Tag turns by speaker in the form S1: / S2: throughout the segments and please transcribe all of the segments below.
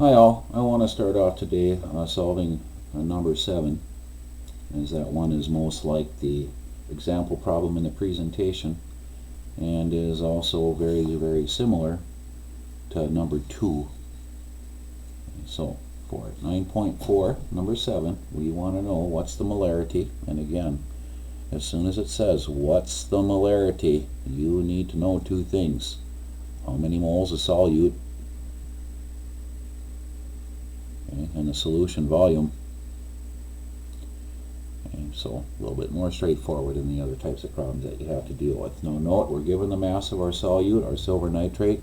S1: Hi all, I want to start off today solving number 7, as that one is most like the example problem in the presentation and is also very similar to number 2. So for 9.4, number 7, we want to know what's the molarity, and again, as soon as it says what's the molarity, you need to know two things: how many moles of solute, and the solution volume. And so a little bit more straightforward than the other types of problems that you have to deal with. Now note, we're given the mass of our solute, our silver nitrate,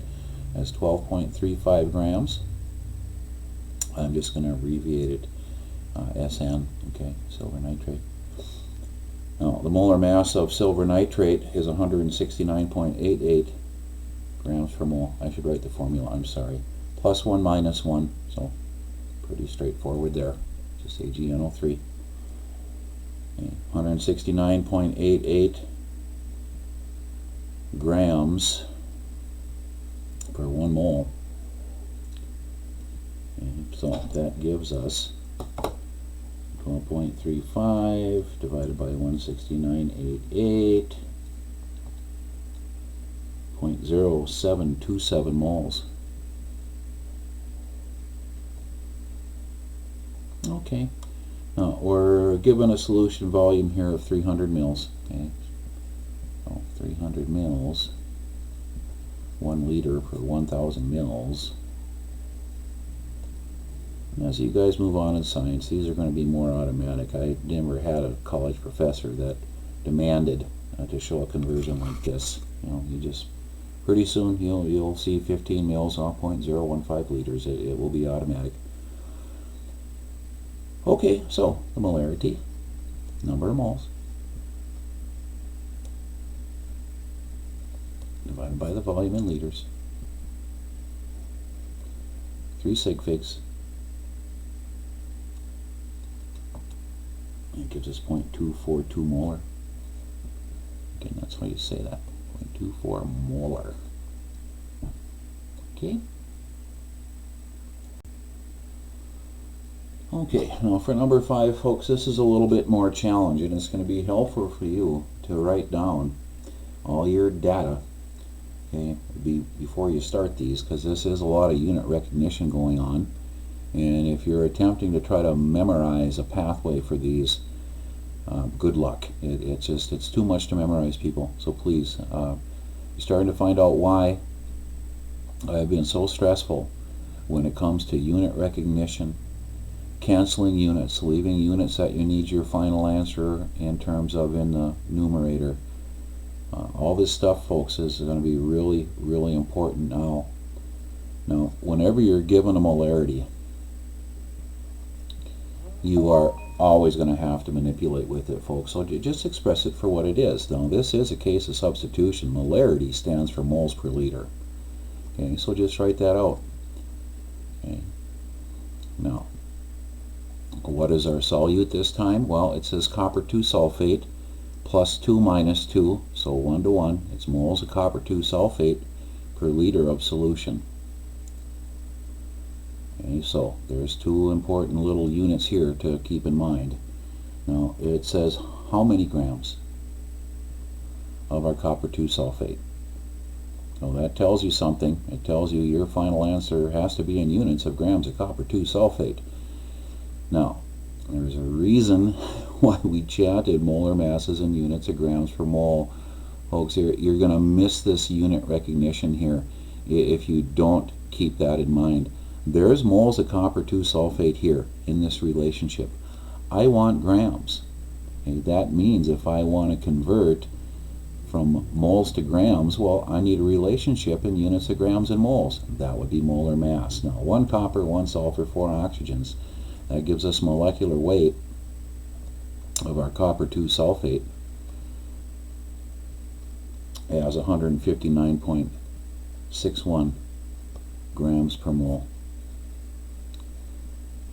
S1: as 12.35 grams. I'm just going to abbreviate it SN, okay, silver nitrate. Now the molar mass of silver nitrate is 169.88 grams per mole. I should write the formula, I'm sorry. Plus 1 minus 1, so pretty straightforward there. Just AgNO3. 169.88 grams per 1 mole. And so that gives us 12.35 divided by 169.88, 0.0727 moles. Okay, now we're given a solution volume here of 300 mils. Okay, so 300 mils, 1 liter per 1,000 mils. And as you guys move on in science, these are going to be more automatic. I never had a college professor that demanded to show a conversion like this. You know, you just pretty soon you'll see 15 mils off 0.015 liters. It will be automatic. Okay, so the molarity, number of moles, divided by the volume in liters, 3 sig figs, it gives us 0.242 molar. Again, that's why you say that, 0.24 molar. Okay. Okay, now for number 5, folks, this is a little bit more challenging. It's going to be helpful for you to write down all your data, okay, before you start these, because this is a lot of unit recognition going on. And if you're attempting to try to memorize a pathway for these, good luck. It's too much to memorize, people. So please, you're starting to find out why I've been so stressful when it comes to unit recognition, canceling units, leaving units that you need your final answer in terms of in the numerator. All this stuff, folks, is going to be really important now. Now, whenever you're given a molarity, you are always going to have to manipulate with it, folks. So just express it for what it is. Now, this is a case of substitution. Molarity stands for moles per liter. Okay, so just write that out. Okay. Now, what is our solute this time? Well, it says copper 2 sulfate plus 2 minus 2, so 1 to 1. It's moles of copper 2 sulfate per liter of solution. Okay, so there's two important little units here to keep in mind. Now, it says how many grams of our copper 2 sulfate. So that tells you something. It tells you your final answer has to be in units of grams of copper 2 sulfate. Now, there's a reason why we chatted molar masses in units of grams per mole. Folks, you're going to miss this unit recognition here if you don't keep that in mind. There's moles of copper 2 sulfate here in this relationship. I want grams. Okay, that means if I want to convert from moles to grams, well, I need a relationship in units of grams and moles. That would be molar mass. Now, 1 copper, 1 sulfur, 4 oxygens. That gives us molecular weight of our copper 2 sulfate as 159.61 grams per mole.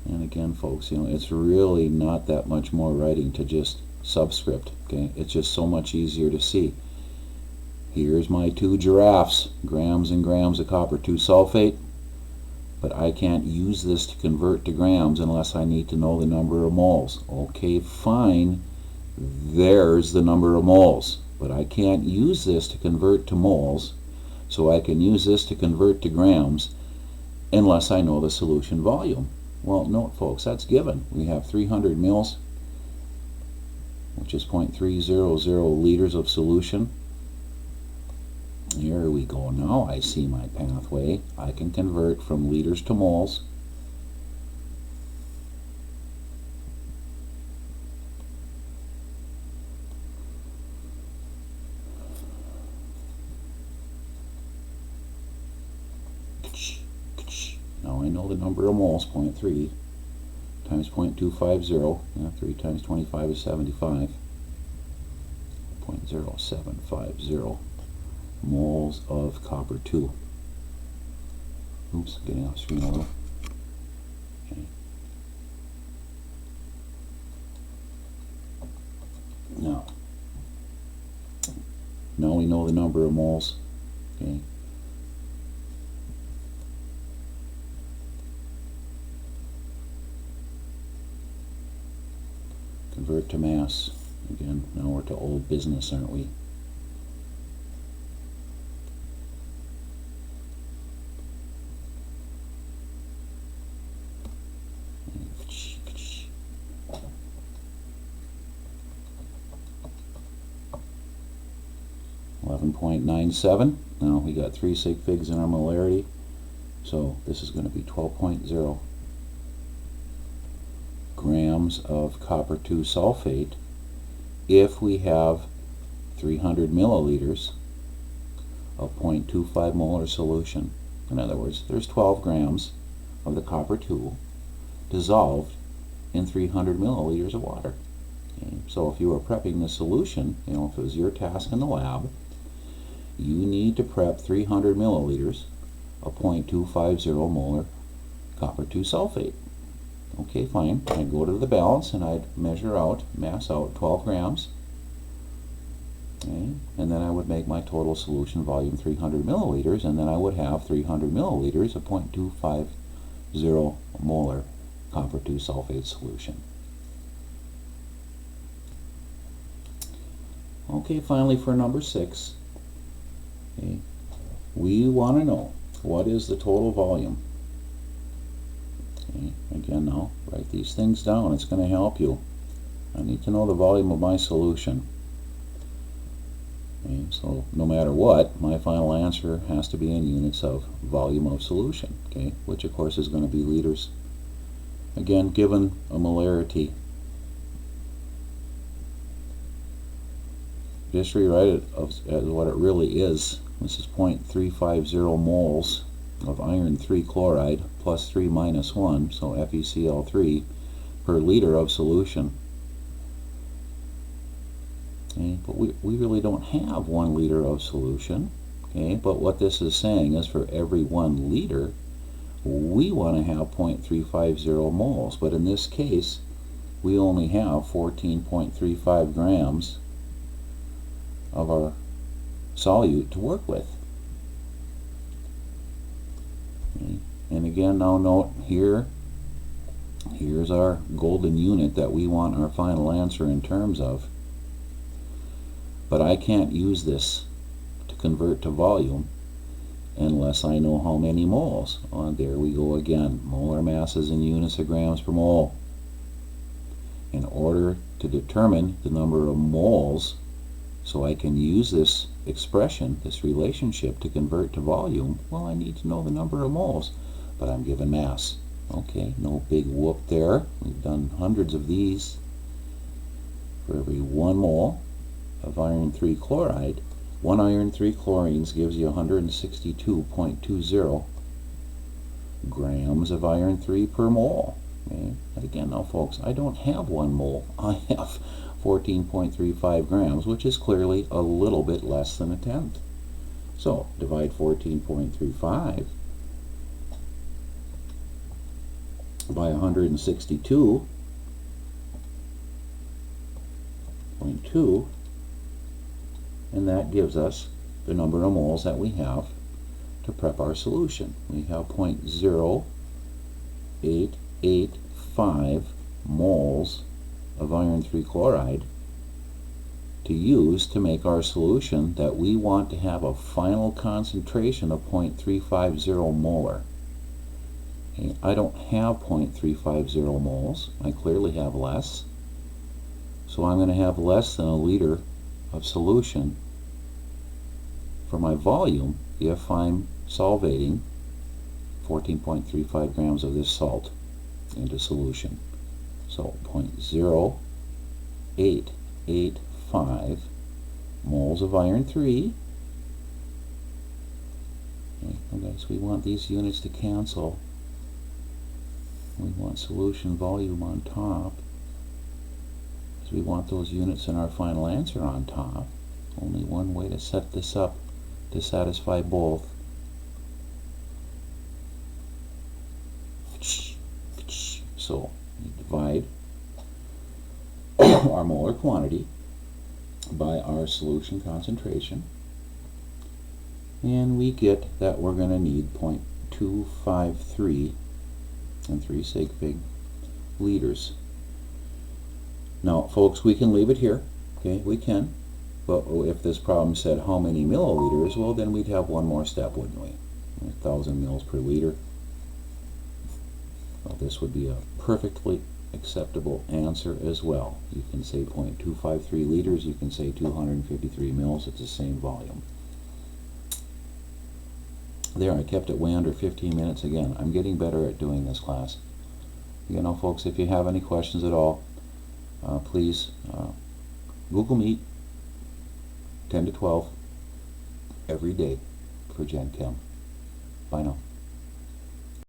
S1: And again, folks, you know, it's really not that much more writing to just subscript, okay? It's just so much easier to see. Here's my 2 giraffes, grams and grams of copper 2 sulfate. but I can't use this to convert to grams unless I need to know the number of moles. Okay, fine, there's the number of moles, but I can't use this to convert to moles, so I can use this to convert to grams unless I know the solution volume. Well, note folks, that's given. We have 300 mils, which is 0.300 liters of solution. Here we go. Now I see my pathway. I can convert from liters to moles. Now I know the number of moles, 0.3 times 0.250. 3 times 25 is 75. 0.0750 moles of copper 2. Oops, getting off screen a little. Okay. Now we know the number of moles. Okay. Convert to mass. Again, now we're to old business, aren't we? .97. Now we got 3 sig figs in our molarity, so this is going to be 12.0 grams of copper 2 sulfate if we have 300 milliliters of 0.25 molar solution. In other words, there's 12 grams of the copper 2 dissolved in 300 milliliters of water. Okay? So if you were prepping the solution, if it was your task in the lab, you need to prep 300 milliliters of 0.250 molar copper 2 sulfate. Okay, fine. I'd go to the balance and I'd measure out, mass out 12 grams. Okay, and then I would make my total solution volume 300 milliliters, and then I would have 300 milliliters of 0.250 molar copper 2 sulfate solution. Okay, finally for number 6. Okay. We want to know what is the total volume. Okay. Again, now write these things down. It's going to help you. I need to know the volume of my solution. Okay. So no matter what, my final answer has to be in units of volume of solution, okay, which of course is going to be liters. Again, given a molarity, just rewrite it as what it really is. This is 0.350 moles of iron 3 chloride plus 3 minus 1, so FeCl3 per liter of solution. Okay, but we really don't have 1 liter of solution. Okay, but what this is saying is for every 1 liter, we want to have 0.350 moles. But in this case, we only have 14.35 grams of our solute to work with. Okay. And again, now note here, here's our golden unit that we want our final answer in terms of. But I can't use this to convert to volume unless I know how many moles. There we go again. Molar masses in units of grams per mole. In order to determine the number of moles, so I can use this expression, this relationship, to convert to volume, well, I need to know the number of moles. But I'm given mass. Okay, no big whoop there. We've done hundreds of these. For every 1 mole of iron 3 chloride, 1 iron 3 chlorines gives you 162.20 grams of iron 3 per mole. Okay? And again, now folks, I don't have 1 mole. I have 14.35 grams, which is clearly a little bit less than a tenth. So divide 14.35 by 162.2, and that gives us the number of moles that we have to prep our solution. We have 0.0 0.885 moles of iron 3 chloride to use to make our solution that we want to have a final concentration of 0.350 molar. Okay, I don't have 0.350 moles. I clearly have less. So I'm going to have less than a liter of solution for my volume if I'm solvating 14.35 grams of this salt into solution. So 0.0885 moles of iron 3. Okay, guys, we want these units to cancel. We want solution volume on top, because we want those units in our final answer on top. Only one way to set this up to satisfy both. So we divide our molar quantity by our solution concentration, and we get that we're going to need 0.253 and 3 sig fig liters. Now, folks, we can leave it here. Okay, we can. But if this problem said how many milliliters, well, then we'd have one more step, wouldn't we? 1,000 mils per liter. Well, this would be a perfectly acceptable answer as well. You can say 0.253 liters, you can say 253 mils, it's the same volume. There, I kept it way under 15 minutes again. I'm getting better at doing this class. You know, folks, if you have any questions at all, please Google Meet 10 to 12 every day for Gen Chem. Bye now.